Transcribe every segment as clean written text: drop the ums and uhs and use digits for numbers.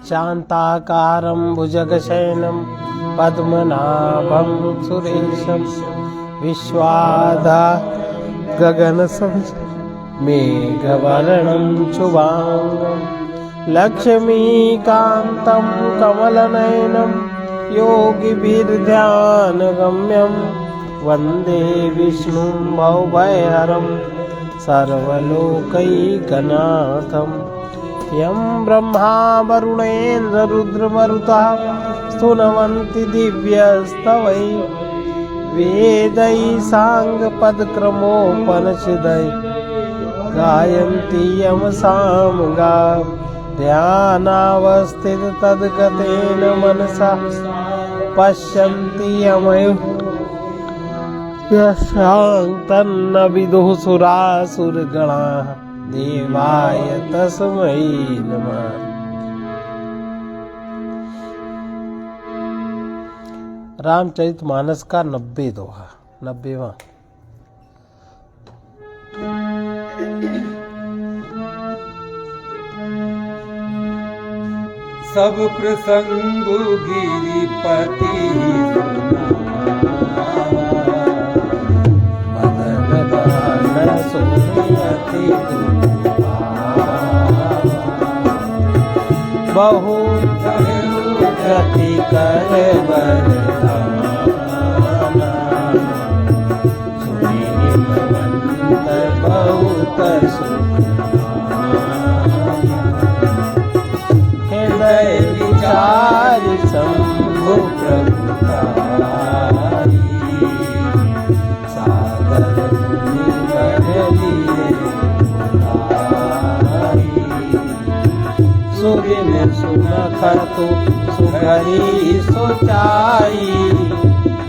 शान्ताकारं भुजगशयनं पद्मनाभं सुरेशं विश्वाधारं गगनसदृशं मेघवर्णं शुभांगं लक्ष्मीकान्तं कमलनयनं योगिभिर्ध्यानगम्यं वन्दे विष्णुं भवभयहरं सर्वलोकैकनाथं। यं ब्रह्मा वरुणेन्द्र रुद्रमरुतः स्तुवन्ति दिव्यस्तवैः वेदैः साङ्गपदक्रमोपनिषदैः गायन्ति यमसामगा ध्यानावस्थिततद्गतेन मनसा पश्यन्ति यमयो यशान्तन्न विदुः सुरासुरगणाः देवाय तस्मै नमः। रामचरितमानस का 90 दोहा 90वां। सब प्रसंग गिरिपति बहु गति कर बरदाना सुनी हिमवंत बहुत सुख हृदय विचार शंभु प्रभुतारी सागर मुनि कर लिए सुदिन सुनख तो सुघरी सोचाई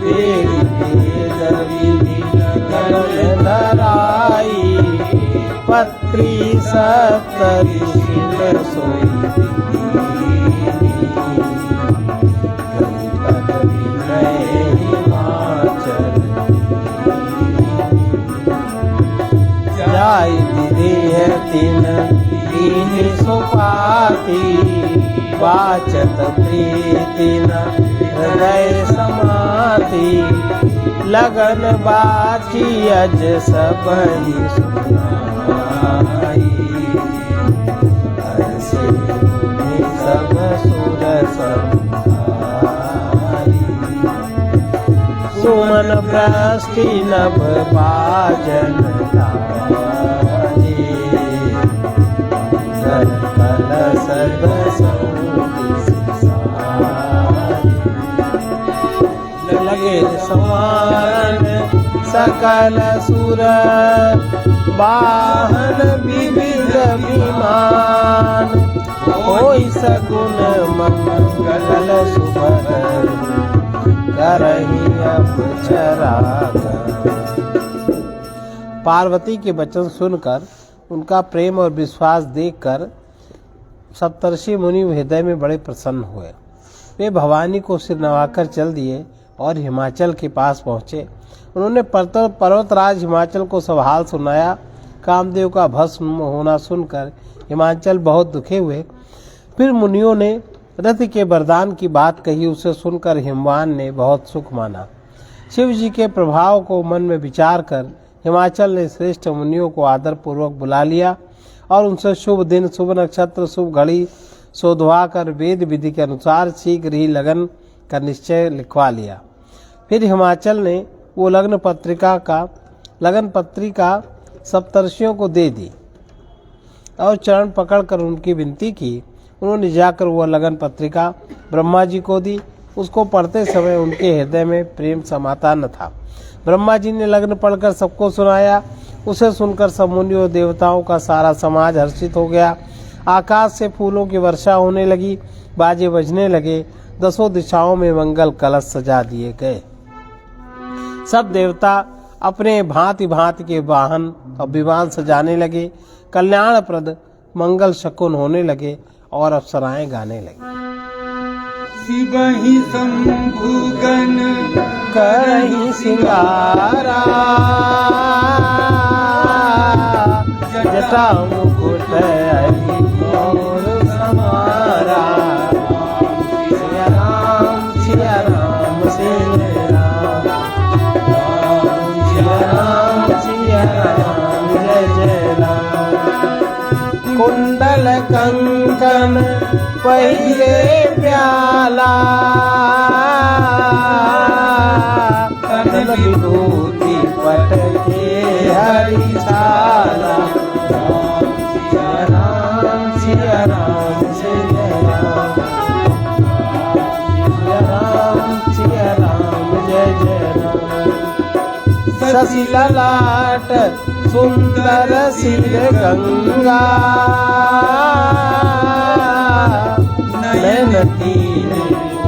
तेरी वेद विधि गगन धराई पत्री सप्तरी शिल सोई गणपत विनय हिमाचल जाय विदेह तिन दीन सुपाति वाचत प्रीति न हृदय समाति लगन बाची अज सबहि सुनाई हर्षि सब सुर समाई सुमन भ्रष्टि नभ बाजन लगे समान सकल सुर वाहन विविध विमान होई सगुन मंगल सुभग करहि अपचरा। पार्वती के वचन सुनकर उनका प्रेम और विश्वास देखकर सप्तर्षि मुनि हृदय में बड़े प्रसन्न हुए। वे भवानी को सिर नवाकर चल दिए और हिमाचल के पास पहुँचे। उन्होंने पर्वतराज हिमाचल को सब हाल सुनाया। कामदेव का भस्म होना सुनकर हिमाचल बहुत दुखे हुए। फिर मुनियों ने रति के वरदान की बात कही। उसे सुनकर हिमवान ने बहुत सुख माना। शिव जी के प्रभाव को मन में विचार कर हिमाचल ने श्रेष्ठ मुनियों को आदर पूर्वक बुला लिया और उनसे शुभ दिन, शुभ नक्षत्र, शुभ घड़ी शोधवा कर वेद विधि के अनुसार शीघ्र ही लगन का निश्चय लिखवा लिया। फिर हिमाचल ने वो लगन पत्रिका सप्तर्षियों को दे दी और चरण पकड़कर उनकी विनती की। उन्होंने जाकर वह लगन पत्रिका ब्रह्मा जी को दी। उसको पढ़ते समय उनके हृदय में प्रेम समाता न था। ब्रह्मा जी ने लगन पढ़कर सबको सुनाया। उसे सुनकर सब मुनियों देवताओं का सारा समाज हर्षित हो गया। आकाश से फूलों की वर्षा होने लगी, बाजे बजने लगे, दसों दिशाओं में मंगल कलश सजा दिए गए। सब देवता अपने भांति भांति के वाहन और विमान सजाने लगे। कल्याणप्रद मंगल शकुन होने लगे और अप्सराएं गाने लगी। शिवहि शंभुगन करहि सिंगारा, जटा मुकुट मोर समारा। कंकन पहिले प्याला तन विभूति पटके हरि छाला सिया राम जय राम सिया राम जय जय राम शशि ललाट सुंदर सिर गंगा नयन तीर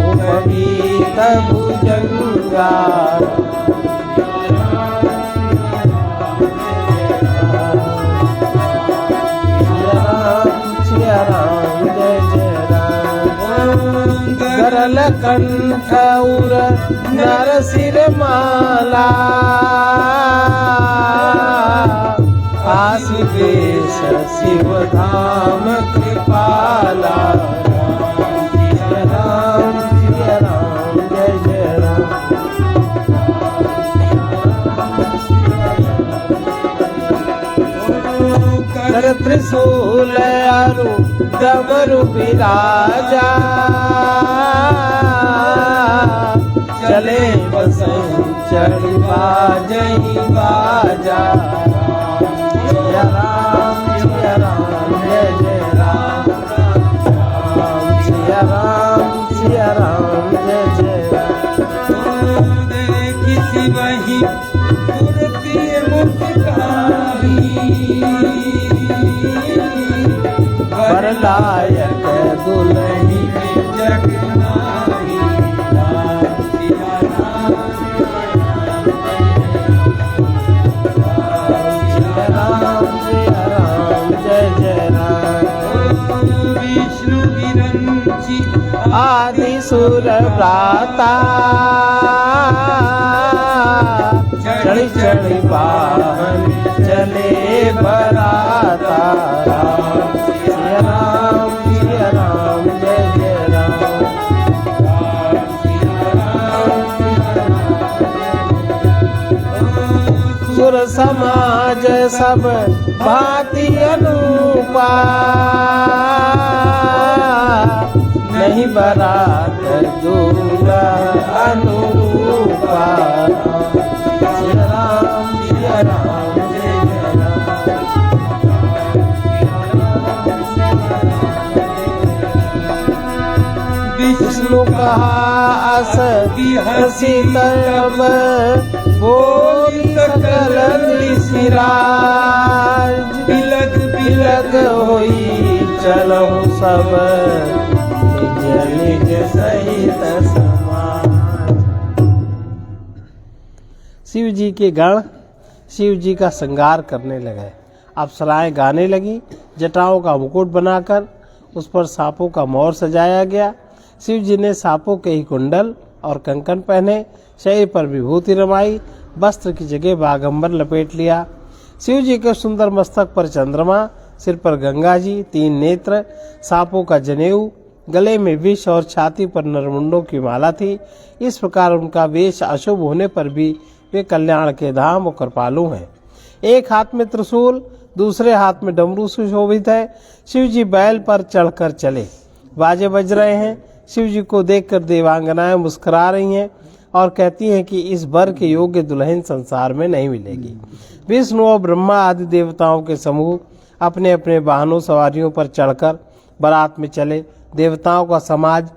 उपवीत भुजंगा सिया राम जय जय राम गरल कंठ उर नर सिर माला आशीष शिव धाम कृपाला जय राम जय जय राम कर त्रिशूल अरु डमरु विराजा चले बसंचर बाजहि बाजा सिया राम जय जय राम सिया राम जय जय राम किसी वही मूर्ति मुस्कानी वरलायक दुलही जगनारी सिया राम जय जय राम विष्णु विरंची आदि सुर भ्राता चढ़ी चढ़ी वाहन चले बराता सिया राम जय जय राम सुर समाज सब भांति अनुपा नहीं बरात दूरा अनुरूपा सिया राम जय जय राम विष्णु कहा अस हसी तब बोली सकल सिराज बिलग बिलग होई चलो सब निज निज सहित समाज। शिव जी के गण शिव जी का श्रृंगार करने लगे। अप्सराएं गाने लगी। जटाओं का मुकुट बनाकर उस पर सांपों का मोर सजाया गया। शिव जी ने सांपों के ही कुंडल और कंकन पहने, शरीर पर विभूति रमाई, वस्त्र की जगह बागंबर लपेट लिया। शिव जी के सुंदर मस्तक पर चंद्रमा, सिर पर गंगा जी, 3 नेत्र, सांपों का जनेऊ, गले में विष और छाती पर नरमुंडों की माला थी। इस प्रकार उनका वेश अशुभ होने पर भी वे कल्याण के धाम और कृपालु हैं। एक हाथ में त्रिशूल, दूसरे हाथ में डमरू सुशोभित है। शिव जी बैल पर चढ़कर चले, बाजे बज रहे हैं। शिव जी को देखकर देवांगनाएं मुस्कुरा रही हैं और कहती हैं कि इस वर के योग्य दुल्हन संसार में नहीं मिलेगी। विष्णु और ब्रह्मा आदि देवताओं के समूह अपने अपने वाहनों सवारियों पर चढ़कर बारात में चले। देवताओं का समाज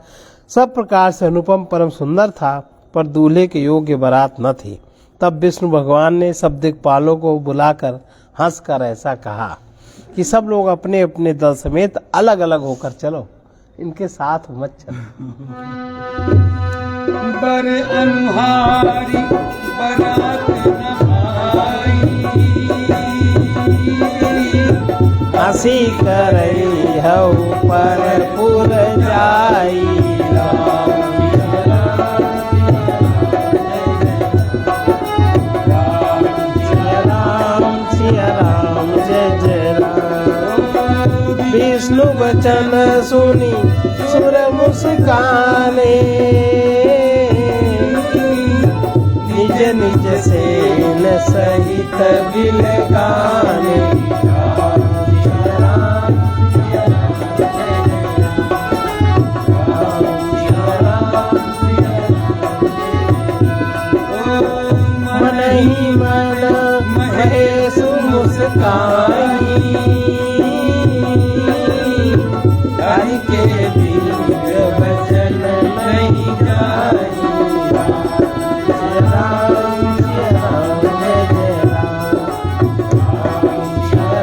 सब प्रकार से अनुपम परम सुंदर था, पर दूल्हे के योग्य बारात न थी। तब विष्णु भगवान ने सब दिक्पालों को बुलाकर हंसकर ऐसा कहा कि सब लोग अपने अपने दल समेत अलग अलग होकर चलो, इनके साथ मत चलो। बर अनुहारी बरात नभाई, हंसी करई हऊ पर पुर जाई। सिया राम जय जय राम। विष्णु वचन सुनी सुर मुस्काने, निज निज से न सहित बिलगाने। हरि के दिव्य वचन नहीं जाई। राम जय राम जय जय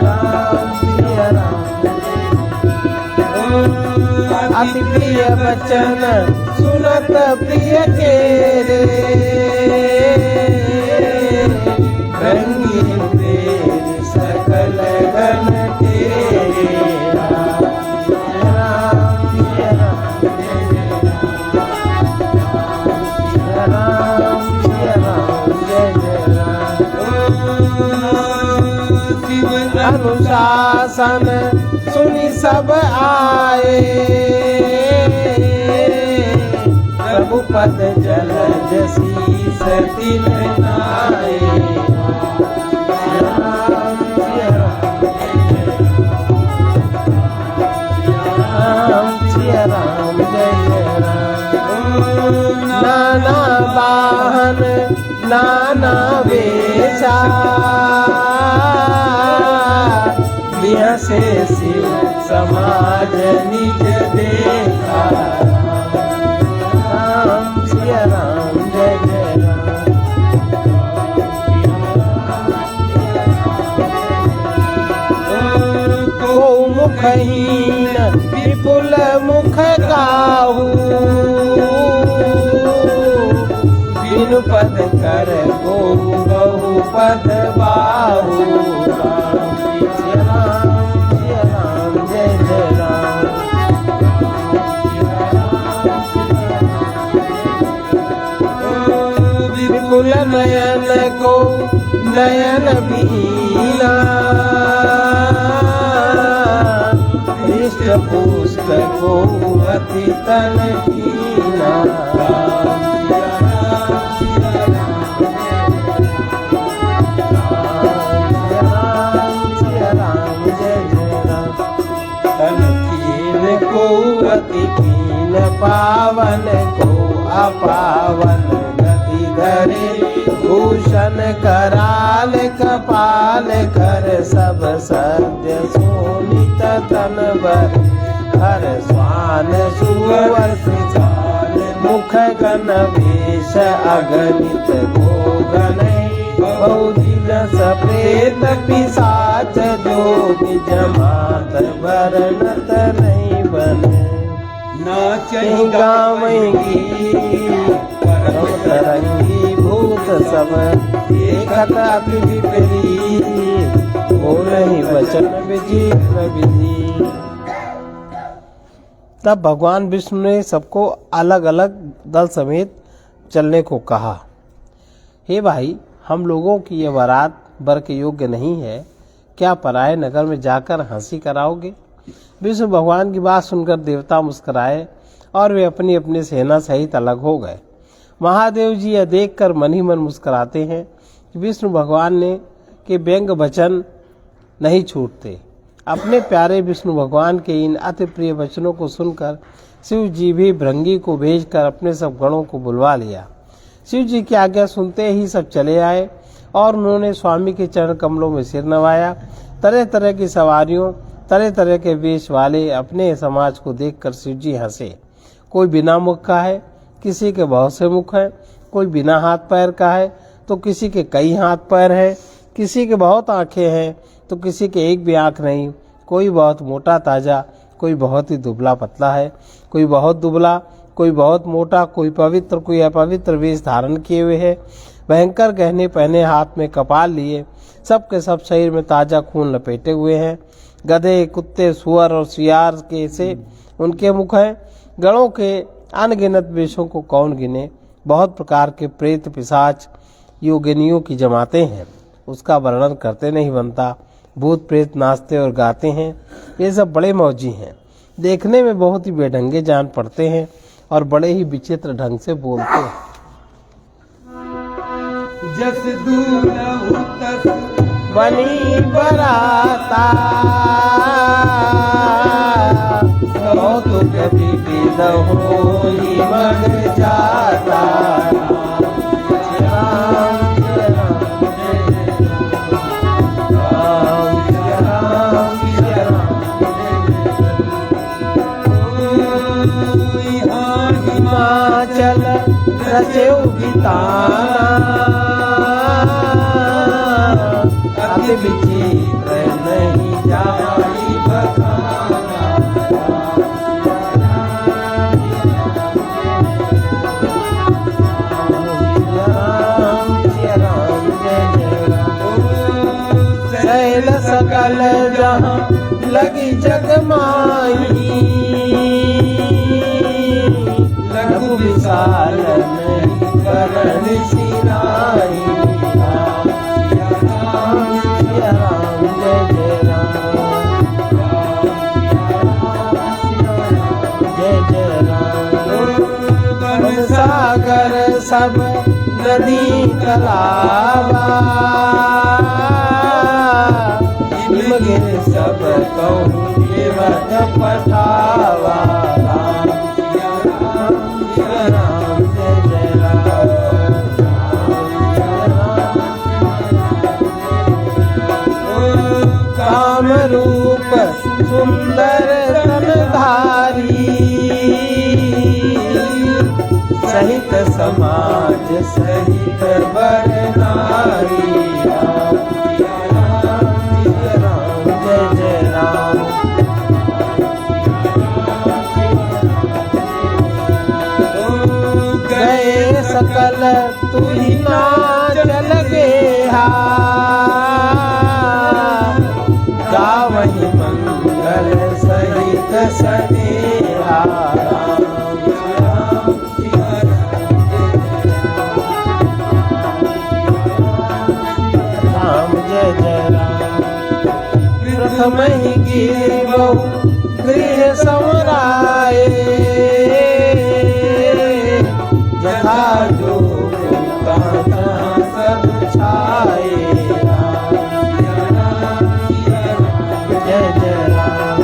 राम जय राम अति प्रिय वचन सुनत प्रिय के रे रंगीन तेरे सकल गण तेरे राम जय राम जय राम जय जय राम अनुशासन सुनी सब आए प्रभु पद जल जसी सती नाए राम जय राम जय जय राम नाना वाहन नाना वेशा से शिव समाज निज देखा राम जय राम जय जय राम को मुखहीन विपुल मुख गाहू बिनु पद कर गो बहु पद बाहू विपुल नयन को नयन बीना इष्ट पुष्ट को अति तन कीना को अति कीन पावन को अपावन गति धरे भूषण कराल कपाल कर सब सत्य सोनित तन बर हर स्वान सुवर मुख गण वेश अगणित गोगण बहुदिन सप्रेत पिशाच जोग जमात वर्णत नहीं बने नाचही गावही परम तरंगी भूत सब देखत अति विपरीत बोलहि वचन विचित्र विधि। तब भगवान विष्णु ने सबको अलग अलग दल समेत चलने को कहा। हे भाई, हम लोगों की यह बारात बर के योग्य नहीं है, क्या पराये नगर में जाकर हंसी कराओगे? विष्णु भगवान की बात सुनकर देवता मुस्कुराए और वे अपनी अपनी सेना सहित अलग हो गए। महादेव जी यह देखकर मन ही मन मुस्कुराते हैं कि विष्णु भगवान ने के व्यंग वचन नहीं छूटते। अपने प्यारे विष्णु भगवान के इन अति प्रिय वचनों को सुनकर शिव जी भी भृंगी को भेजकर अपने सब गणों को बुलवा लिया। शिव जी की आज्ञा सुनते ही सब चले आए और उन्होंने स्वामी के चरण कमलों में सिर नवाया। तरह तरह की सवारियों, तरह तरह के वेश वाले अपने समाज को देखकर शिव जी हंसे। कोई बिना मुख का है, किसी के बहुत से मुख हैं, कोई बिना हाथ पैर का है तो किसी के कई हाथ पैर हैं, किसी के बहुत आंखें हैं तो किसी के एक भी आंख नहीं, कोई बहुत मोटा ताजा, कोई बहुत ही दुबला पतला है, कोई बहुत दुबला, कोई बहुत मोटा, कोई पवित्र कोई अपवित्र वेश धारण किए हुए है, भयंकर गहने पहने, हाथ में कपाल लिए, सबके सब शरीर में ताजा खून लपेटे हुए हैं। गधे, कुत्ते, सुअर और सियार के से उनके मुख हैं। गणों के अनगिनत वेशों को कौन गिने। बहुत प्रकार के प्रेत, पिशाच, योगिनियों की जमाते हैं, उसका वर्णन करते नहीं बनता। भूत प्रेत नाचते और गाते हैं। ये सब बड़े मौजी हैं, देखने में बहुत ही बेढंगे जान पड़ते हैं और बड़े ही विचित्र ढंग से बोलते हैं। जस दूलहु तस बनी बराता कौतुक विविध होई मग जाता। हिमाचल रचे बिताना, अति विचित्र नहीं जाई बखाना। शैल सकल जहाँ लगी जगमाई, लघु विशाल नहीं करण सिराई। सिया राम जय जय राम, जय जय राम। सागर सब नदी तालाबा, निमगे सब कहूँ केवट पठावा। राम सिया राम जय जय राम, काम रूप सुंदर तनधारी, सहित समाज सहित बर नारी। राम जय जय राम, गए सकल तुही ना चल गया, गावहि मंगल सहित सनेहा। राम जय जय राम, प्रथम ही गिरबहु गृह समराए, यथा जोग तहाँ सब छाए। जय जय राम,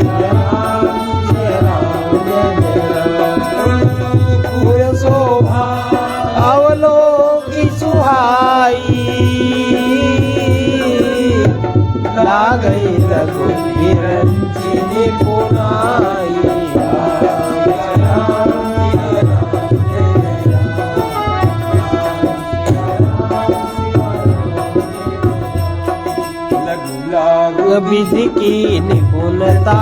जय राम जय राम, जय जय राम। पूर शोभा अवलोकी सुहाई, लागई रघुवीर जिनि पुनाई। विधि की निपुणता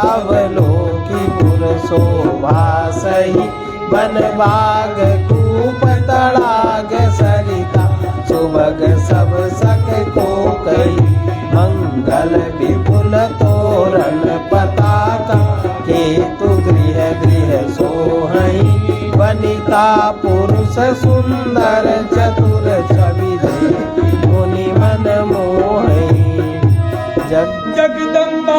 अवलोकी, पुर शोभा सही वन बाग कूप तड़ाग सरिता। सुभग सब सक को कई मंगल विपुल तोरण पताका, केतु गृह गृह सोहई वनिता पुरुष सुंदर चतुर छवि मुनि मन मोहई। जगदम्बा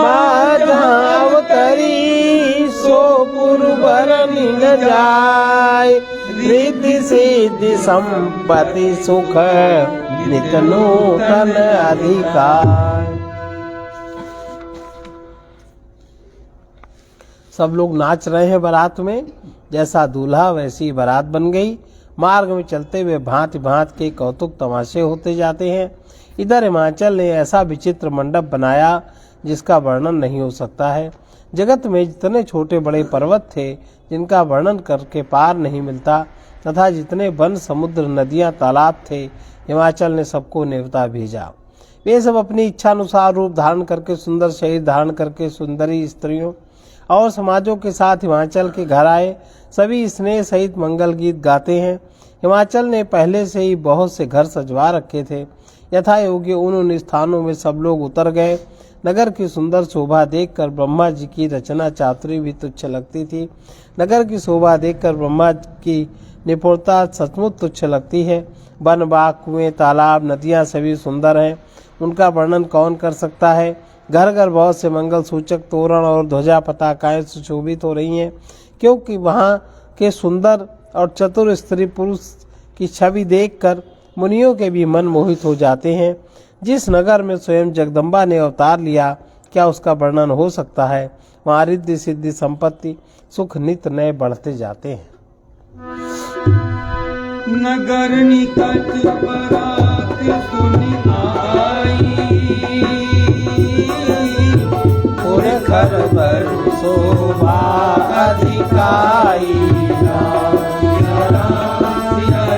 जहाँ अवतरी सो पुरवर निग जाय, रिद्धि सिद्धि संपत्ति सुख नित नूतन अधिकार। सब लोग नाच रहे हैं बारात में, जैसा दूल्हा वैसी बारात बन गई। मार्ग में चलते हुए भांति भांति के कौतुक तमाशे होते जाते हैं। इधर हिमाचल ने ऐसा विचित्र मंडप बनाया जिसका वर्णन नहीं हो सकता है। जगत में जितने छोटे बड़े पर्वत थे जिनका वर्णन करके पार नहीं मिलता, तथा जितने वन समुद्र नदियां तालाब थे, हिमाचल ने सबको नेवता भेजा। वे सब अपनी इच्छानुसार रूप धारण करके, सुंदर शरीर धारण करके, सुंदरी स्त्रियों और समाजों के साथ हिमाचल के घर आए। सभी स्नेह सहित मंगल गीत गाते हैं। हिमाचल ने पहले से ही बहुत से घर सजवा रखे थे। यथा योग्य उन स्थानों में सब लोग उतर गए। नगर की सुंदर शोभा देखकर ब्रह्मा जी की रचना चातुरी भी तुच्छ लगती थी। नगर की शोभा देखकर ब्रह्मा की निपुणता सचमुच तुच्छ लगती है। वन बाग कुएं तालाब नदियाँ सभी सुंदर हैं, उनका वर्णन कौन कर सकता है। घर घर बहुत से मंगल सूचक तोरण और ध्वजा पताकाएं सुशोभित हो रही हैं, क्योंकि वहाँ के सुंदर और चतुर स्त्री पुरुष की छवि देखकर मुनियों के भी मन मोहित हो जाते हैं। जिस नगर में स्वयं जगदम्बा ने अवतार लिया, क्या उसका वर्णन हो सकता है। वहाँ रिद्धि सिद्धि संपत्ति सुख नित नए बढ़ते जाते हैं। नगर निकट बरात सुनी आई, पुर खरबर शोभा अधिकाई राम सिया राम जय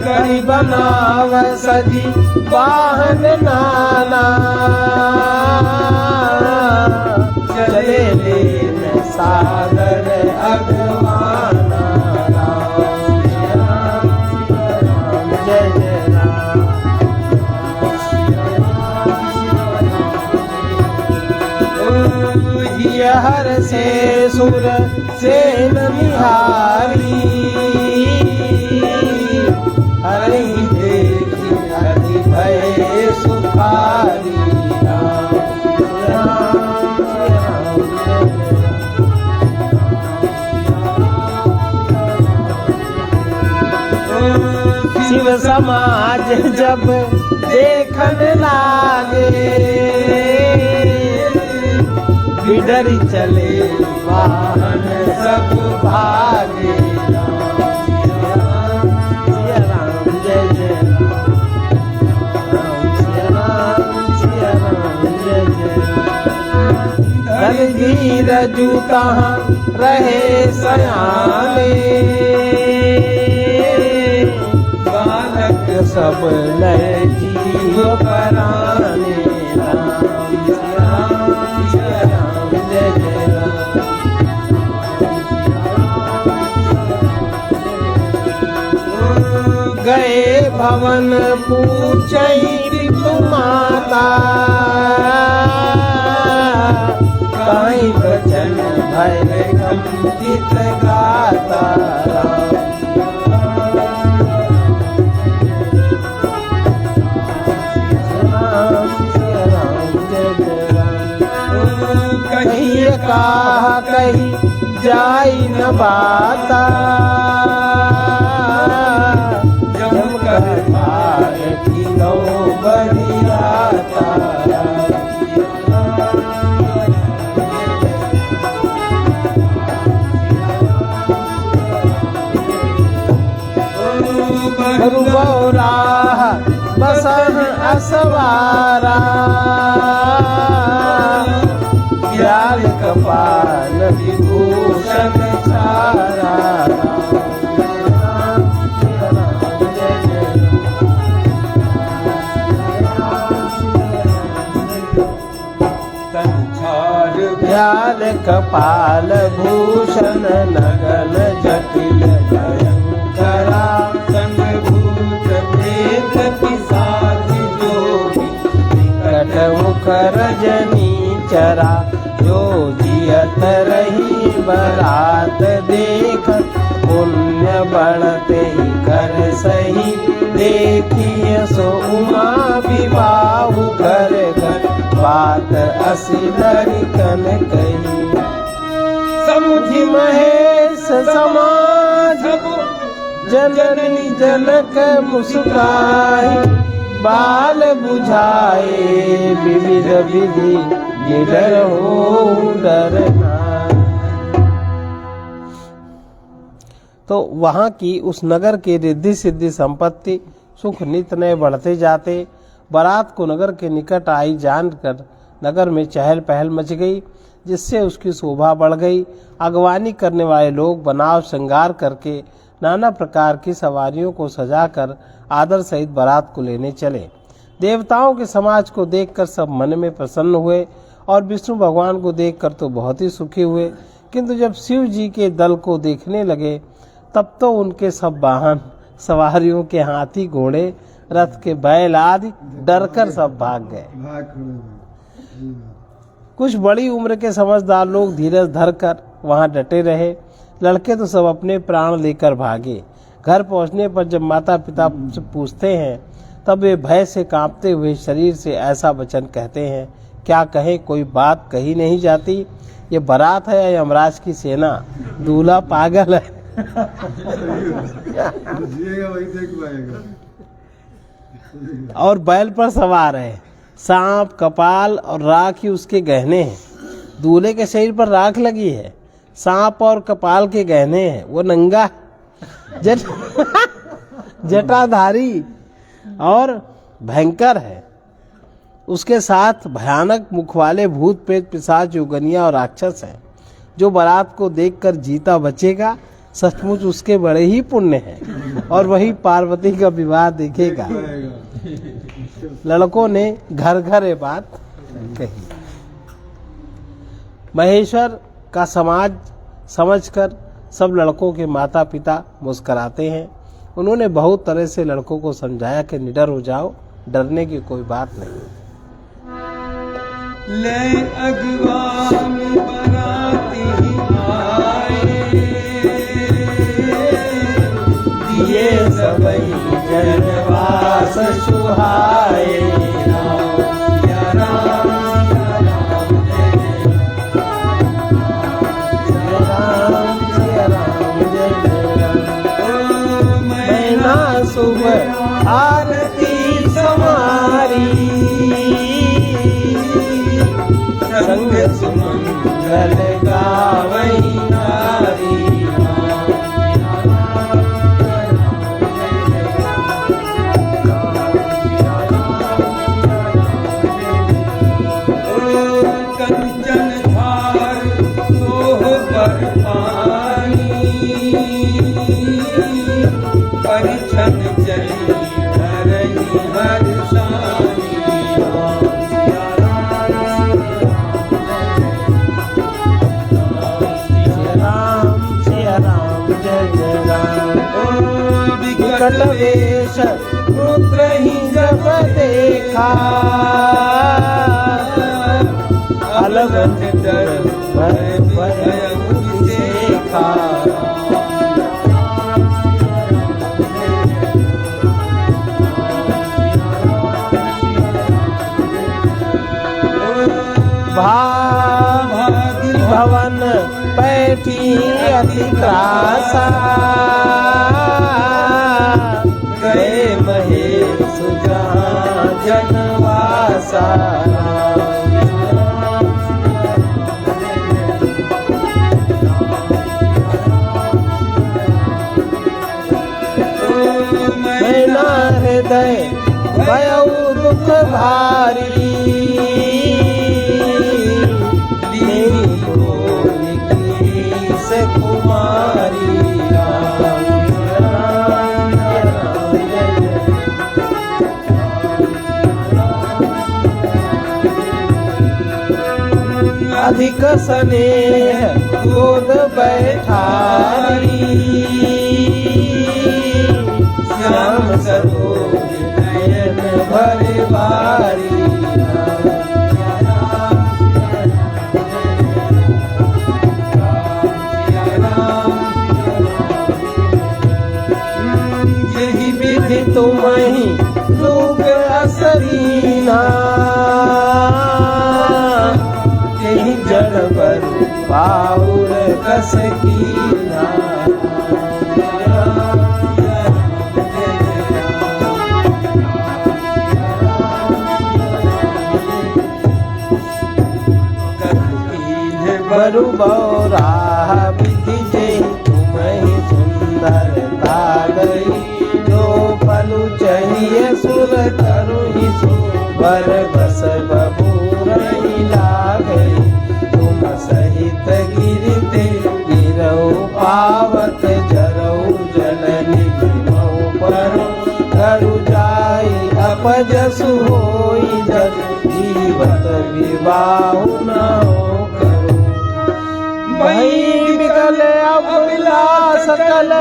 करी बनाव सजी वाहन नाना चले लेन सागर अगवाना राम सिया राम जय जय राम हर से सुर सेन निहारी हरि देखी हरि भय सुखारी राम शिव समाज जब देखन लागे बिडरी चले वाहन सब भागे राम सिया राम जय जय राम सिया राम जय जय धन धीर जूता रहे सयाने बालक सब नए जीव पराने राम सिया राम जय जय राम गए भवन पूछई ऋतु माता कहीं बचन भय गीत गाता राम कहीं कहा कहीं जाई न बाता जम कर भाग की नो बरियाता रुबौराह बसन असवारा व्याल कपाल विभूषण छारा व्याल कपाल भूषण नगन जटिल भयंकरा संभूत भेद पिशाच जोगी निकट मुख रजनी चरा जो जियत रही बरात देख पुण्य बढ़ते ही कर सही देखिए सो उमा विवाह घर घर बात असी लड़कन कही समुझी महेश समाज जननी जनक मुस्काई बाल बुझाए विविध विधि निडर हो डरना। तो वहाँ की उस नगर की रिद्धि सिद्धि संपत्ति सुख नित नए बढ़ते जाते। बारात को नगर के निकट आई जानकर नगर में चहल पहल मच गई, जिससे उसकी शोभा बढ़ गई। अगवानी करने वाले लोग बनाव श्रृंगार करके नाना प्रकार की सवारियों को सजाकर आदर सहित बारात को लेने चले। देवताओं के समाज को देखकर सब मन में प्रसन्न हुए और विष्णु भगवान को देखकर तो बहुत ही सुखी हुए, किंतु जब शिव जी के दल को देखने लगे तब तो उनके सब वाहन सवारियों के हाथी घोड़े रथ के बैल आदि डरकर सब भाग गए। कुछ बड़ी उम्र के समझदार लोग धीरज धरकर वहां डटे रहे। लड़के तो सब अपने प्राण लेकर भागे। घर पहुंचने पर जब माता पिता से पूछते हैं तब वे भय से कांपते हुए शरीर से ऐसा वचन कहते हैं, क्या कहें, कोई बात कही नहीं जाती। ये बारात है या यमराज की सेना? दूल्हा पागल है। और बैल पर सवार है, सांप कपाल और राख ही उसके गहने हैं। दूल्हे के शरीर पर राख लगी है, सांप और कपाल के गहने हैं। वो नंगा जटाधारी और भयंकर है। उसके साथ भयानक मुख वाले भूत प्रेत पिशाच योगनिया और राक्षस हैं। जो बारात को देखकर जीता बचेगा सचमुच उसके बड़े ही पुण्य हैं और वही पार्वती का विवाह देखेगा। लड़कों ने घर घर ये बात कही। महेश्वर का समाज समझकर सब लड़कों के माता पिता मुस्कुराते हैं। उन्होंने बहुत तरह से लड़कों को समझाया कि निडर हो जाओ, डरने की कोई बात नहीं। ले अगवान बराती आए, दिए सबई जनवास सुहाए। या राम सुबह आरती समारी, संग सुमंगल गावई नारी। कंचन धार सोह पर पानी, परिछन चली धरनी हर्षानी। विकट वेश रुद्र ही जब देखा, अलगत डर भय भय देखा। भागी भवन बैठी अति त्रासा, गए महेश जहाँ जनवासा। मैना हृदय भयउ दुख भारी, से कुमारी। अधिक स्नेह गोद बैठारी, श्याम सरोज नयन भर बारी। यही विधि तुम्हि लोग असरीना, यही जड़ पर पाउर कस कीना। बरु बौरा विधि जय तुम्हि सुंदरता गई, जो पलु चाहिए सुर तरु ही सो बर बस बबूरई लागई। तुम सहित गिरते गिरऊ पावत जरऊ जननी गिरऊ पर करु जाई अपजसु होई जस जीवत विवाह न हो करो। वही विकल अबला सकल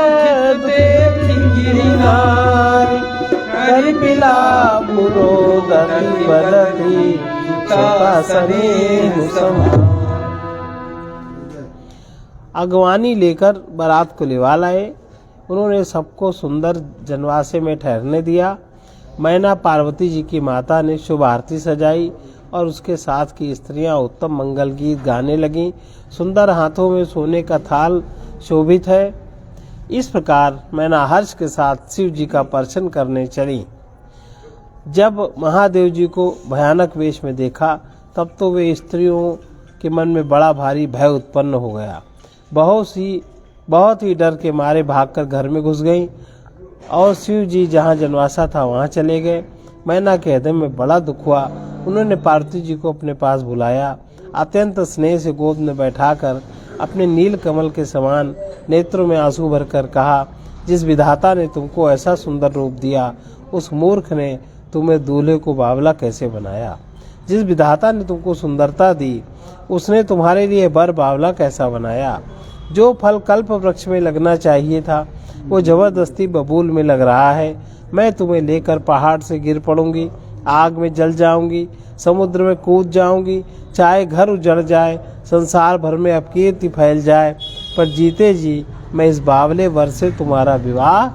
देखी गिरिनारी, कर पिला पुरोदति बदती सुता सनेह समा। अगवानी लेकर बारात को लिवा लाए। उन्होंने सबको सुंदर जनवासे में ठहरने दिया। मैना पार्वती जी की माता ने शुभ आरती सजाई और उसके साथ की स्त्रियां उत्तम मंगल गीत गाने लगीं। सुंदर हाथों में सोने का थाल शोभित है। इस प्रकार मैना हर्ष के साथ शिव जी का दर्शन करने चली। जब महादेव जी को भयानक वेश में देखा तब तो वे स्त्रियों के मन में बड़ा भारी भय उत्पन्न हो गया। बहुत ही डर के मारे भागकर घर में घुस गईं और शिव जी जहाँ जनवासा था वहाँ चले गए। मैना के हृदय में बड़ा दुख हुआ। उन्होंने पार्वती जी को अपने पास बुलाया, अत्यंत स्नेह से गोद में बैठाकर अपने नील कमल के समान नेत्रों में आंसू भरकर कहा, जिस विधाता ने तुमको ऐसा सुंदर रूप दिया, उस मूर्ख ने तुम्हें दूल्हे को बावला कैसे बनाया? जिस विधाता ने तुमको सुंदरता दी, उसने तुम्हारे लिए बर बावला कैसा बनाया? जो फल कल्प वृक्ष में लगना चाहिए था, वो जबरदस्ती बबूल में लग रहा है। मैं तुम्हें लेकर पहाड़ से गिर पड़ूंगी, आग में जल जाऊंगी, समुद्र में कूद जाऊंगी, चाहे घर उजड़ जाए, संसार भर में अपकीर्ति फैल जाए, पर जीते जी मैं इस बावले वर से तुम्हारा विवाह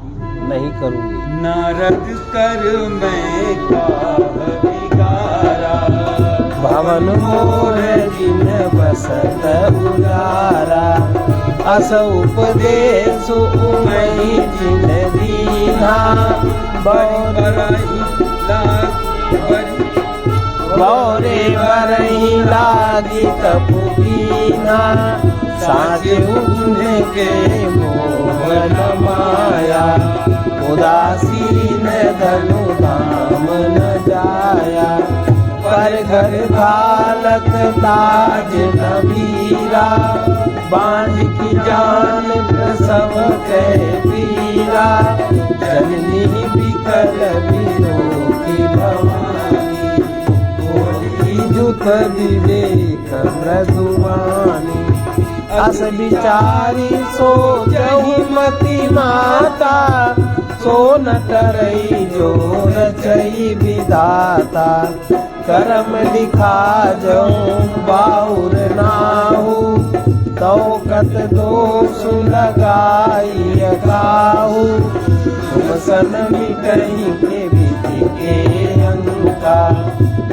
नहीं करूंगी। नारद कर मैं का बिगारा, भवन मोर जिन बसत उजारा, अस उपदेश उमई जिन दीना, बौरे बरही लागी तपुकीना, साचे उनके मोह न माया, उदासीन धनु धाम न जाया, पर घर बालक ताज नबीरा, बांझ की जान प्रसव के पीरा, जननी बिकल विरोधी भवानी, कोई जुत विवेक मृदुवानी, अस विचारी सोचहु मति माता, सो न टरई जो रचई विधाता, करम लिखा जो बाउर नाहु, तो कत दोष लगाई काहू, तुम सन मिटई के विधि के अंका,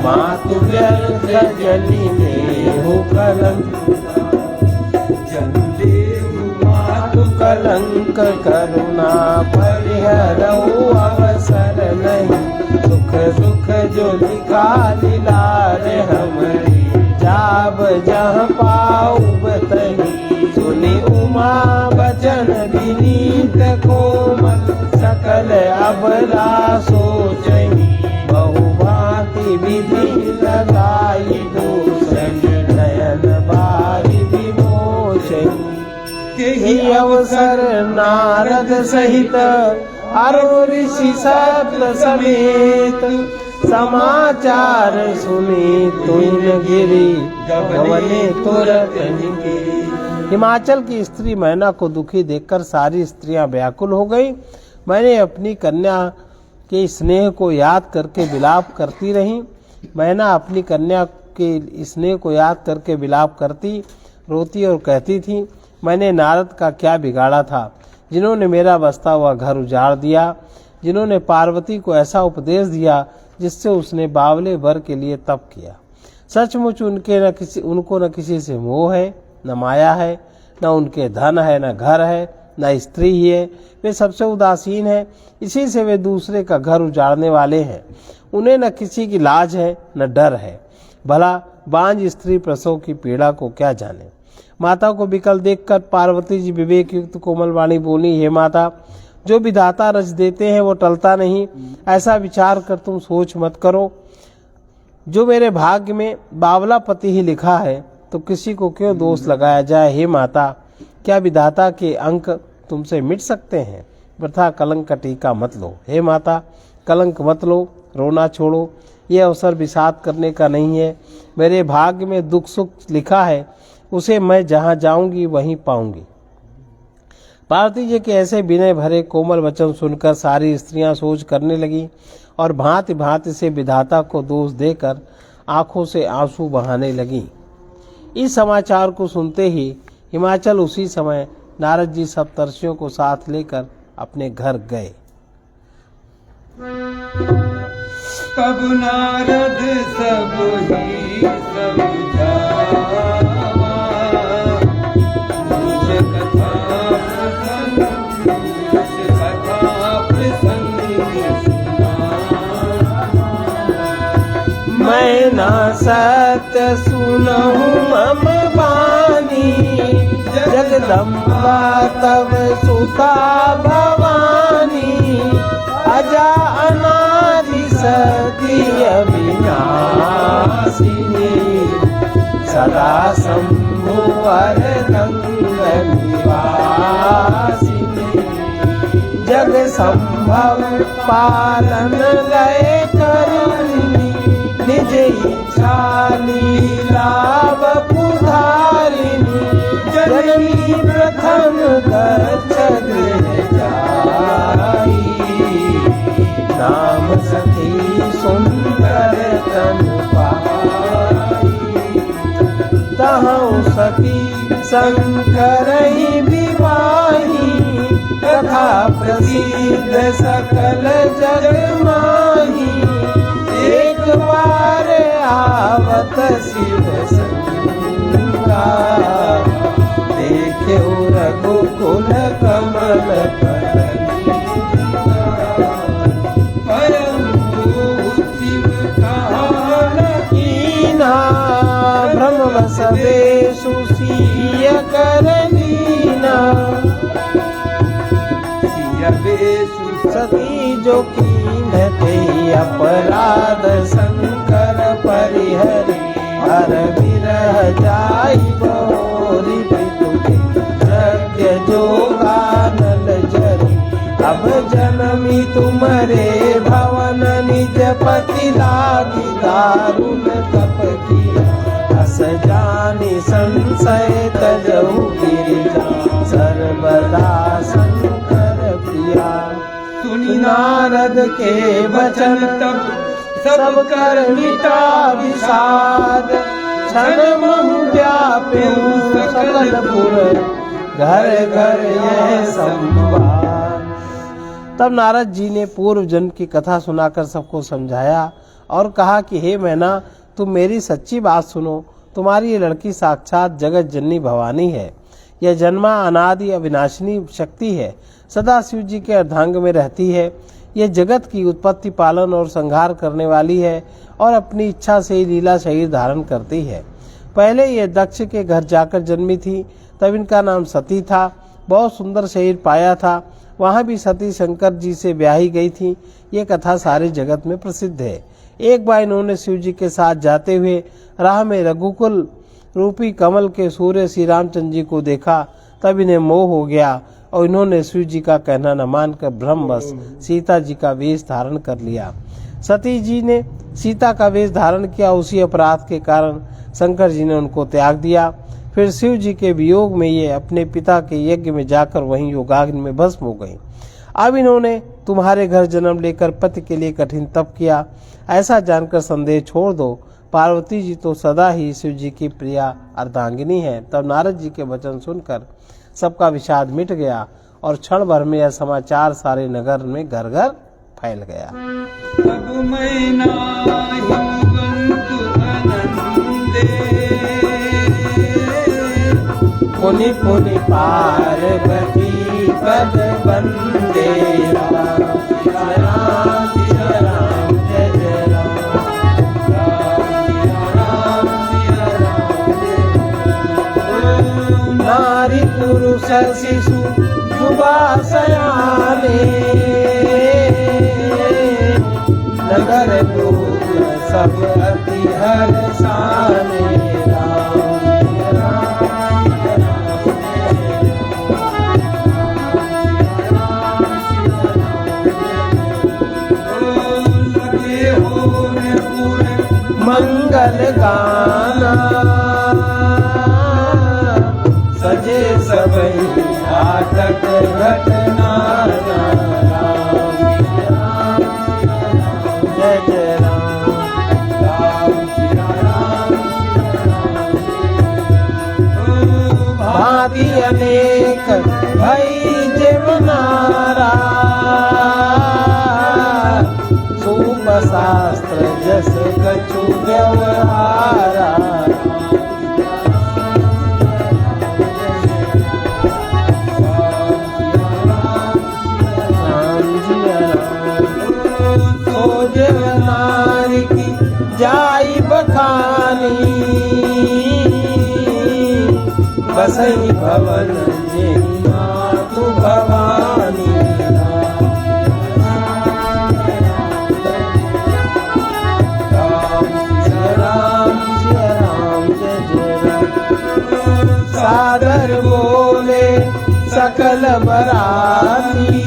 मातु व्यर्थ जनि देहु कलंक, कलंक करुणा परिहरऊ अवसर नहीं, सुख सुख जो लिखा दिलार हमरी, जाब जहाँ पाऊ बतही, सुनी उमा बचन विनीत कोमल, सकल अबला सोचही, बहुभांति विधि लगाई दूसरी, नयन बारी विमोचही, यही अवसर नारद सहित अरो ऋषि सप्त समेत, समाचार सुनी तुइन गिरी, गवने तुरत निकली। हिमाचल की स्त्री मैना को दुखी देखकर सारी स्त्रियां व्याकुल हो गई। मैंने अपनी कन्या के स्नेह को याद करके विलाप करती रही। मैना अपनी कन्या के स्नेह को याद करके विलाप करती, रोती और कहती थी, मैंने नारद का क्या बिगाड़ा था, जिन्होंने मेरा बसता हुआ घर उजाड़ दिया, जिन्होंने पार्वती को ऐसा उपदेश दिया जिससे उसने बावले वर के लिए तप किया। सचमुच उनको न किसी से मोह है, न माया है, न उनके धन है, न घर है, न स्त्री ही है। वे सबसे उदासीन है, इसी से वे दूसरे का घर उजाड़ने वाले हैं। उन्हें न किसी की लाज है, न डर है। भला बांझ स्त्री प्रसव की पीड़ा को क्या जाने। माता को विकल देखकर पार्वती जी विवेक युक्त कोमल वाणी बोली, हे माता, जो विधाता रच देते हैं वो टलता नहीं, ऐसा विचार कर तुम सोच मत करो। जो मेरे भाग्य में बावला पति ही लिखा है तो किसी को क्यों दोष लगाया जाए। हे माता, क्या विधाता के अंक तुमसे मिट सकते हैं? वृथा कलंक का टीका मत लो। हे माता, कलंक मत लो, रोना छोड़ो। ये अवसर विषाद करने का नहीं है। मेरे भाग्य में दुख सुख लिखा है, उसे मैं जहाँ जाऊंगी वहीं पाऊंगी। पार्वती जी के ऐसे विनय भरे कोमल वचन सुनकर सारी स्त्रियां सोच करने लगी और भांति भांति से विधाता को दोष देकर आंखों से आंसू बहाने लगी। इस समाचार को सुनते ही हिमाचल उसी समय नारद जी सप्तर्षियों को साथ लेकर अपने घर गए। तब नारद सब ही समझावा, मैं ना सत्य सुनहु मम बानी, जगदम्बा तब सुता भवानी, अजा अनादि सत सदा शंभु अर्धंग निवासिनी। जग संभव पालन लय करुणी, निज इच्छा लीला वपुधारिणी। जननी प्रथम दक्ष गृह जाई, नाम सती सुंदर तन पाई। तहु सती शंकर विवाही, कथा प्रसिद्ध सकल जग माही। एक बार आवत शिव संगा, देखे रघुकुल कमल ब्रह्मवस वेशु सिय करनीना। सती जो कीन्हते अपराध, शंकर परिहरि हर विरह जाई बोरी। यज्ञ जोगानल जरी, अब जन्मी तुम्हारे भवन। निज पति लागी दारुण तप किया, अस जानी संशय तजहु गिरिजा। सर्वदा शंकर प्रिया, सुनि नारद के वचन तब सब कर मिटा विषाद। क्षण महु व्याप्यु सकल पुर, घर घर यह संवाद। तब नारद जी ने पूर्व जन्म की कथा सुनाकर सबको समझाया और कहा कि हे मैना, तुम मेरी सच्ची बात सुनो। तुम्हारी ये लड़की साक्षात जगत जननी भवानी है। यह जन्मा अनादि अविनाशिनी शक्ति है, सदा शिव जी के अर्धांग में रहती है। यह जगत की उत्पत्ति, पालन और संहार करने वाली है और अपनी इच्छा से ही लीला शरीर धारण करती है। पहले यह दक्ष के घर जाकर जन्मी थी, तब इनका नाम सती था। बहुत सुंदर शरीर पाया था। वहाँ भी सती शंकर जी से ब्याही गई थी। ये कथा सारे जगत में प्रसिद्ध है। एक बार इन्होंने शिव जी के साथ जाते हुए राह में रघुकुल रूपी कमल के सूर्य श्री रामचंद्र जी को देखा। तब इन्हें मोह हो गया और इन्होंने शिव जी का कहना न मानकर भ्रमवश सीता जी का वेश धारण कर लिया। सती जी ने सीता का वेश धारण किया। उसी अपराध के कारण शंकर जी ने उनको त्याग दिया। फिर शिव जी के वियोग में ये अपने पिता के यज्ञ में जाकर वहीं योगाग्नि में भस्म हो गई। अब इन्होंने तुम्हारे घर जन्म लेकर पति के लिए कठिन तप किया। ऐसा जानकर संदेह छोड़ दो। पार्वती जी तो सदा ही शिव जी की प्रिया अर्धांगिनी है। तब नारद जी के वचन सुनकर सबका विषाद मिट गया और क्षण भर में यह समाचार सारे नगर में घर घर फैल गया। अब मैं नाहि बंधु अनंदे, पुनि पुनि पार्वती पद बंदे। राम जय राम जय जय राम, राम नारी पुरुष शिशु युवा सयाने, नगर लोग सब अति हर्षाने। मंगल गाना सजे सबई घातक घटना। जय जय राम, भांति अनेक भई जीवनारा, सूप शास्त्र जस कछु व्यवहारा। तो नारी की जाई बखानी, बसई भवन जे मातु भवानी। राम सकल बराती,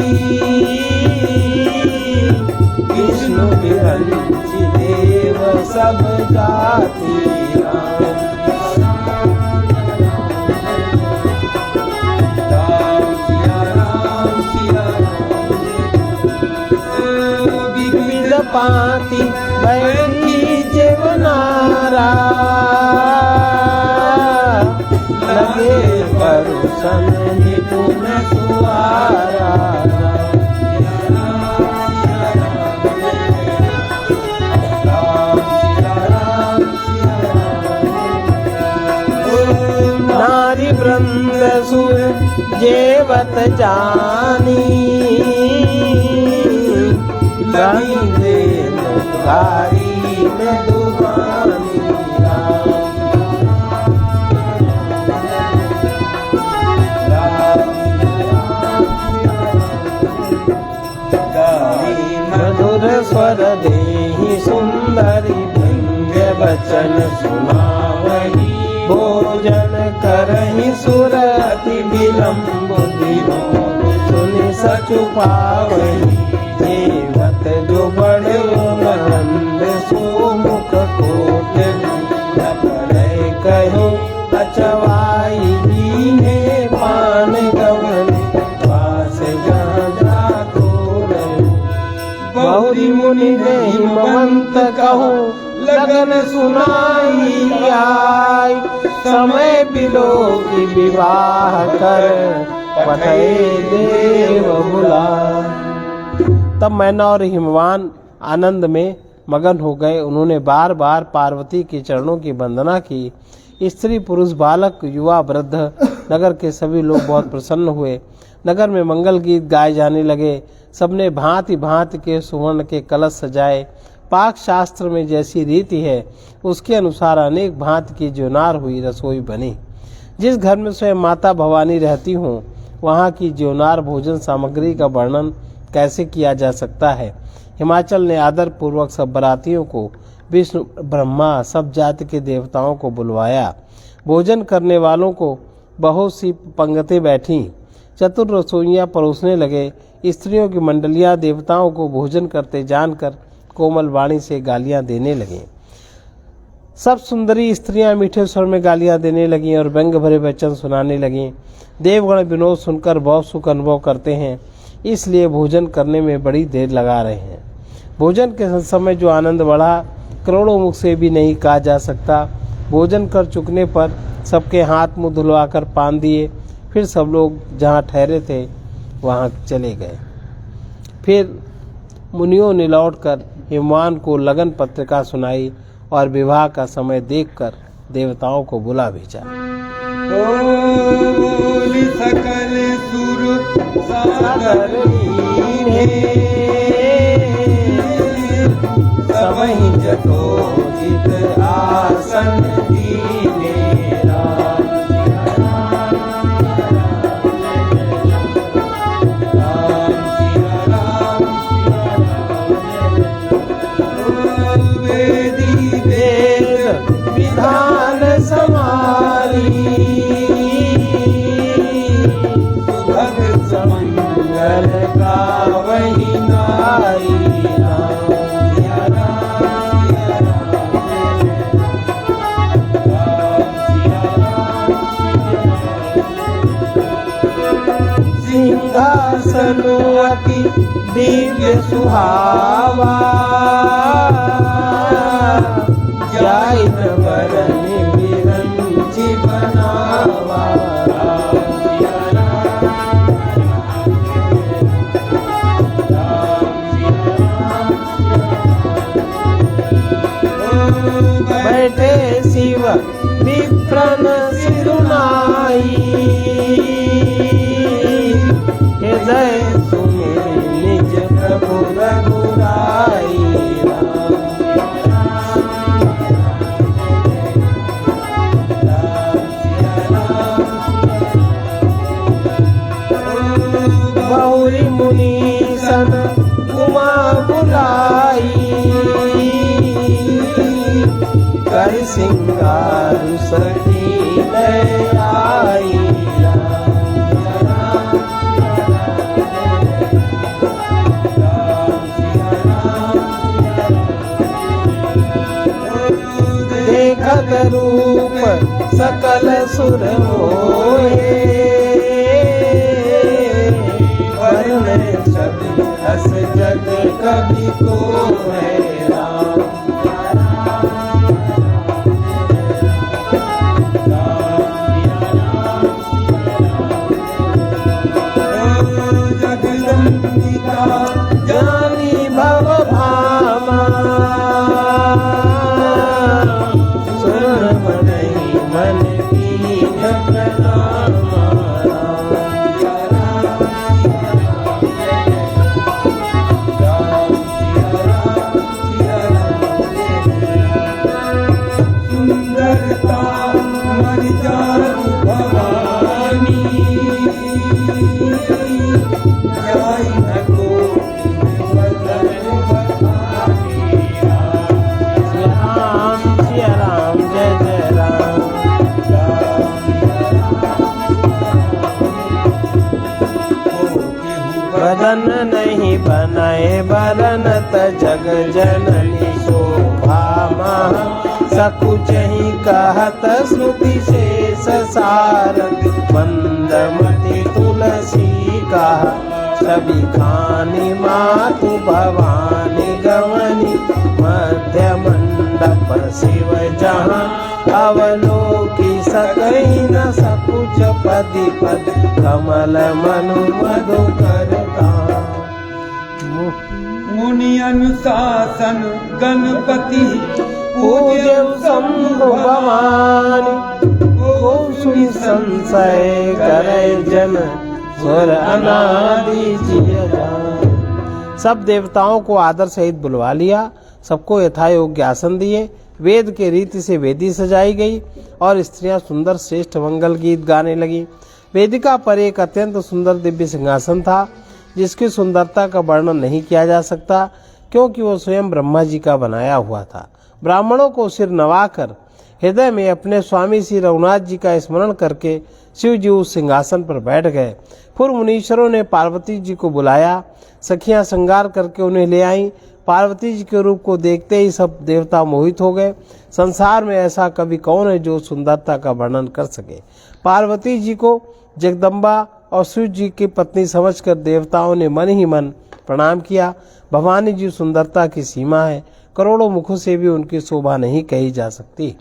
विष्णु विरंचि देव सब जाति। विविध पाती बैठी जेवनारा, लगे परुषन निपुण सुआरा। नारी वृंद सुर जेवत जानी, लगी दे गारी में दुबानी। मधुर स्वर देहि सुंदरी, व्यंग्य वचन सुनावही। भोजन करहि सुरति विलम्ब विनोद, सुनि सचु पावही। जेवत जो बड़े आनंद, सुमुख कोट न परै कहो। अचवाई दीने पान गवन, पास गांजा तोरण। बहुरी मुनि ने हिमवंत कहो, लगन सुनाई आई। समय बिलो की विवाह कर, पठे देव बुलाए। तब मैना और हिमवान आनंद में मगन हो गए। उन्होंने बार बार पार्वती के चरणों की वंदना की। स्त्री पुरुष बालक युवा वृद्ध नगर के सभी लोग बहुत प्रसन्न हुए। नगर में मंगल गीत गाए जाने लगे। सबने भांति भांति के सुवर्ण के कलश सजाए। पाक शास्त्र में जैसी रीति है उसके अनुसार अनेक भांति की ज्योनार हुई रसोई बनी। जिस घर में स्वयं माता भवानी रहती हों वहाँ की ज्योनार भोजन सामग्री का वर्णन कैसे किया जा सकता है। हिमाचल ने आदर पूर्वक सब बरातियों को, विष्णु ब्रह्मा सब जाति के देवताओं को बुलवाया। भोजन करने वालों को बहुत सी पंगतें बैठीं। चतुर रसोइयाँ परोसने लगे। स्त्रियों की मंडलियाँ देवताओं को भोजन करते जानकर कोमल वाणी से गालियाँ देने लगीं। सब सुंदरी स्त्रियां मीठे स्वर में गालियां देने लगीं और व्यंग भरे वचन सुनाने लगीं। देवगण विनोद सुनकर बहुत सुख अनुभव करते हैं, इसलिए भोजन करने में बड़ी देर लगा रहे हैं। भोजन के समय जो आनंद बढ़ा करोड़ों मुख से भी नहीं कहा जा सकता। भोजन कर चुकने पर सबके हाथ मुंह धुलवाकर पान दिए। फिर सब लोग जहाँ ठहरे थे वहाँ चले गए। फिर मुनियों ने लौटकर हिमवान को लगन पत्रिका सुनाई और विवाह का समय देखकर देवताओं को बुला भेजा। सकल सुर सागर सबहि जटोजित आसन दीने। विधान समारी सुभग समंगल गावहि नारी। सिंहासन अति दिव्य सुहावा जाय बरन बिरंचि बनावा। बैठे शिव विप्रन सिरुनाई हृदय सुमिर निज प्रभु रघुराई। बहुरी मुनि सन उमा बुलाई कर सिंगार सखी आई। सुर मोहे, वरन छवि हस जग कवि को है राम। जगदम्बिका जानी भव भामा, सुर मनहि मन कीन प्रणामा। सुंदरता मर जानु भवानी, जाई न कोटि बदन बखानी। सिया राम जय जय राम। बदन नहीं बनाए बरनत जग जननी शोभा महा, सकुचहि कहत श्रुति शेष सारद मंदमति तुलसी का। सभी खानी मातु भवानी गवनी, मध्य मंडप शिव जहाँ अवलोकी सकहि न सकुच पदि पद, कमल मनु मधुकरता। मुनि अनुशासन गणपति पूज्य शंभु भवानी, को सुनि संशय करे जन, सुर अनादि जिय जान। सब देवताओं को आदर सहित बुलवा लिया, सबको यथायोग्य आसन दिए। वेद के रीति से वेदी सजाई गई और स्त्रियां सुंदर श्रेष्ठ मंगल गीत गाने लगी। वेदिका पर एक अत्यंत सुंदर दिव्य सिंहासन था, जिसकी सुंदरता का वर्णन नहीं किया जा सकता, क्योंकि वो स्वयं ब्रह्मा जी का बनाया हुआ था। ब्राह्मणों को सिर नवाकर हृदय में अपने स्वामी श्री रघुनाथ जी का स्मरण करके शिव जी उस सिंहासन पर बैठ गए। फिर मुनीश्वरों ने पार्वती जी को बुलाया, सखियां श्रृंगार करके उन्हें ले आईं। पार्वती जी के रूप को देखते ही सब देवता मोहित हो गए। संसार में ऐसा कवि कौन है जो सुंदरता का वर्णन कर सके। पार्वती जी को जगदम्बा और शिव जी की पत्नी समझकर देवताओं ने मन ही मन प्रणाम किया। भवानी जी सुंदरता की सीमा है, करोड़ों मुखों से भी उनकी शोभा नहीं कही जा सकती।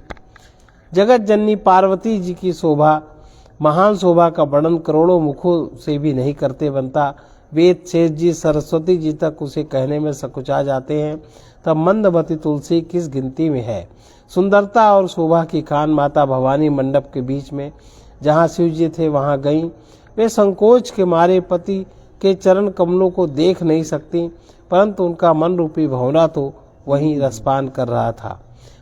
जगत जननी पार्वती जी की शोभा, महान शोभा का वर्णन करोड़ों मुखों से भी नहीं करते बनता। वेद शेष जी सरस्वती जी तक उसे कहने में सकुचा जाते हैं, तब मंदमती तुलसी किस गिनती में है। सुंदरता और शोभा की खान माता भवानी मंडप के बीच में जहाँ शिव जी थे वहाँ गईं। वे संकोच के मारे पति के चरण कमलों को देख नहीं सकती, परंतु उनका मन रूपी भंवरा तो वहीं रसपान कर रहा था।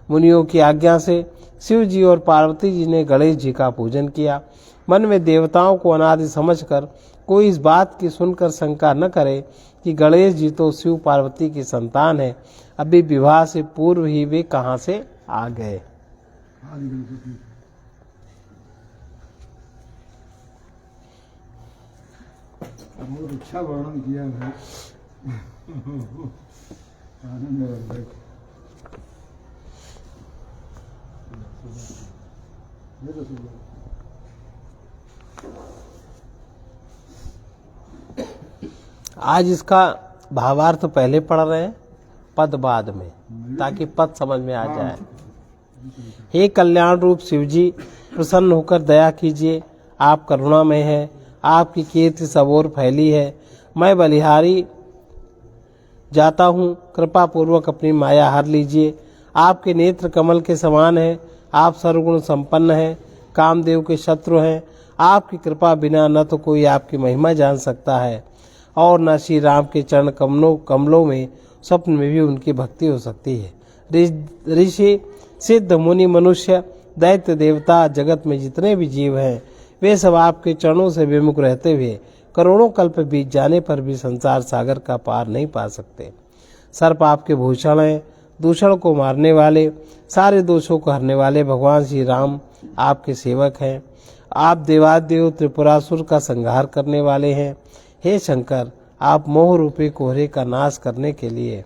मुनियों की आज्ञा से शिव जी और पार्वती जी ने गणेश जी का पूजन किया। मन में देवताओं को अनादि समझकर कोई इस बात की सुनकर शंका न करे कि गणेश जी तो शिव पार्वती की संतान है, अभी विवाह से पूर्व ही वे कहाँ से आ गए। बहुत अच्छा वर्णन किया है। आनंद है। आज इसका भावार्थ पहले पढ़ रहे हैं, पद बाद में, ताकि पद समझ में आ जाए। हे कल्याण रूप शिव जी, प्रसन्न होकर दया कीजिए। आप करुणामय हैं, आपकी कीर्ति सब ओर फैली है। मैं बलिहारी जाता हूँ, कृपा पूर्वक अपनी माया हर लीजिए। आपके नेत्र कमल के समान है, आप सर्वगुण संपन्न हैं, कामदेव के शत्रु हैं। आपकी कृपा बिना न तो कोई आपकी महिमा जान सकता है और न श्री राम के चरण कमलों में स्वप्न में भी उनकी भक्ति हो सकती है। ऋषि सिद्ध मुनि मनुष्य दैत्य देवता जगत में जितने भी जीव हैं, वे सब आपके चरणों से विमुख रहते हुए करोड़ों कल्प बीत जाने पर भी संसार सागर का पार नहीं पा सकते। सर्प आपके भूषण हैं, दूषण को मारने वाले, सारे दोषों को हरने वाले भगवान श्री राम आपके सेवक हैं। आप देवादेव त्रिपुरासुर का संहार करने वाले हैं। हे शंकर, आप मोह रूपी कोहरे का नाश करने के लिए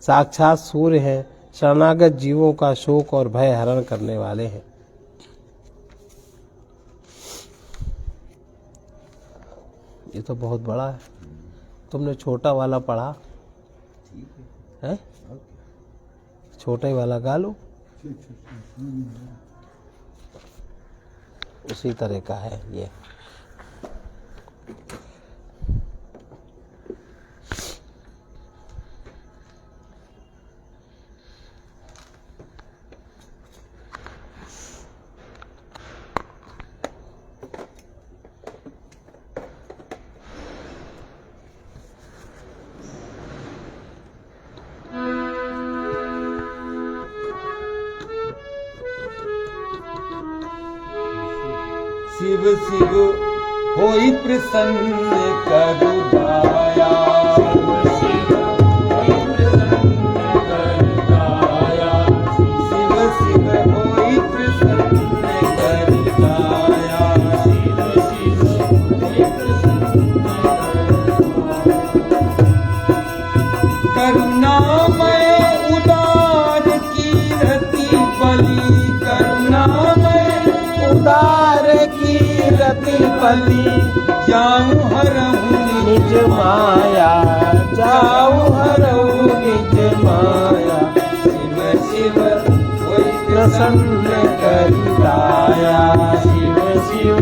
साक्षात सूर्य हैं, शरणागत जीवों का शोक और भय हरण करने वाले हैं। ये तो बहुत बड़ा है। तुमने छोटा वाला पढ़ा है? छोटे वाला गा लो। उसी तरह का है ये। शिव शिव होई प्रसन्न करु दाया। शिव शिव होई प्रसन्न करु दाया। करुणामय उदार कीरति बलि। करुणामय उदार की रति पली जाऊं हरहूं निज माया, जाऊं हरहूं निज माया। शिव शिव होई प्रसन्न करि दाया। शिव शिव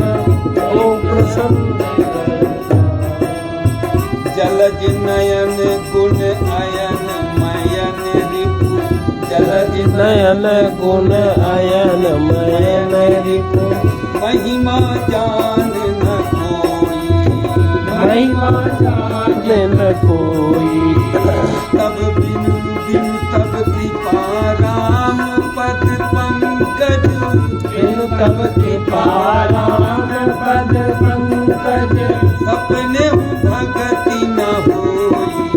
ओ प्रसन्न करि दाया। जलज नयन गुण अयन मयन रिपु। जलज नयन गुण अयन मयन रिपु। महिमा जान न कोई। महिमा जान न कोई। तब बिनु बिनु तब कृपा राम पद पंकज। बिनु तब कृपा राम पद पंकज। सपने भगति न होई।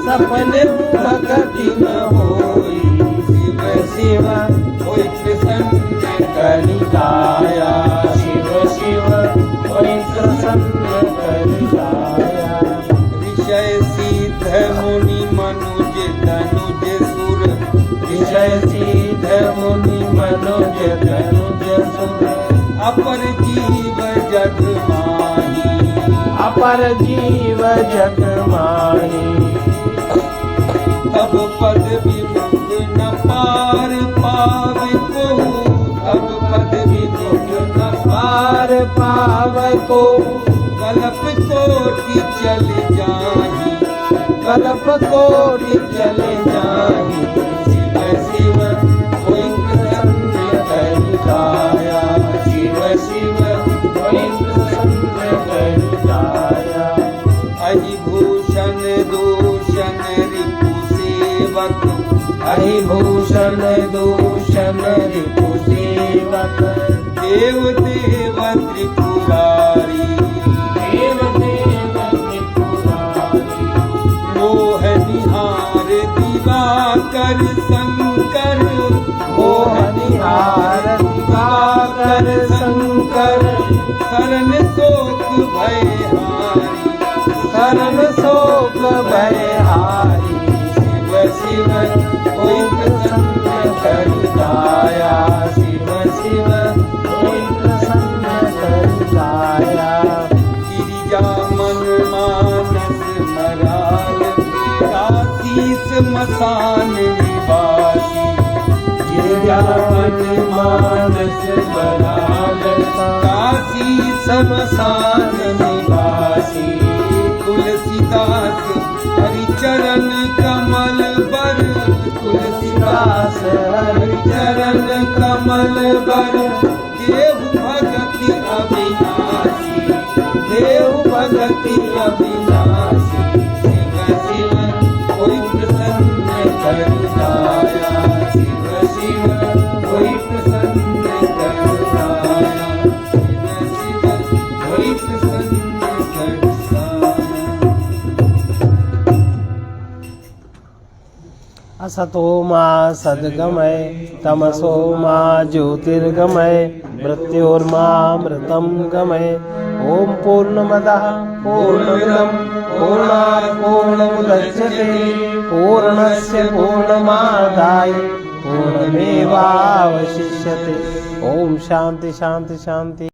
सपने भगति न होई। शिव शिव होई प्रसन्न करि दाया। शिव शिव होई प्रसन्न करि दाया। विषय सिद्ध मुनि मनुज तनुज सुर। विषय सिद्ध मुनि मनुज तनुज सुर। अपर जीव जग माही। अपर जीव जग माही। तब पद विमुख न पार पावे को। तब पद विमुख न पार पाव को। कल्प कोटि चल जाही। कल्प कोटि चले जाहि। शिव शिव होई प्रसन्न करि दाया। शिव शिव होई प्रसन्न करि दाया। अहि भूषण दूषण रिपु सेवक। हरि भूषण दूषण रिपु सेवक। देव देव त्रिपुरारी। देव देव त्रिपुरारी। मोह निहार दिवाकर शंकर। मोह निहार दिवाकर शंकर। शरण शोक भयहारी। शरण शोक भयहारी। शिव शिव होई प्रसन्न करि दाया। शिव शिव होई प्रसन्न करि दाया। गिरिजा मन मानस मराल। काशीस मसान निवासी। गिरिजा मन मानस बराल। काशी शमशान निवासी। तुलसीदास हरिचरण कमल बर। तुलसीदास हरिचरण कमल बर। देव भगति अविनाशी। देव भगति अविनाशी। शिव शिव होई प्रसन्न करि दाया। शिव शिव होई प्रसन्न करि दाया। शिव शिव होई प्रसन्न करि दाया। असतो मा सद्गमय तमसो मा ज्योतिर्गमय मृत्योर्मामृतं गमय। ओम पूर्णमदः पूर्णमिदं पूर्णात् पूर्णमुदच्यते पूर्णस्य पूर्णमादाय पूर्णमेवावशिष्यते। ओम शांति शांति शांति।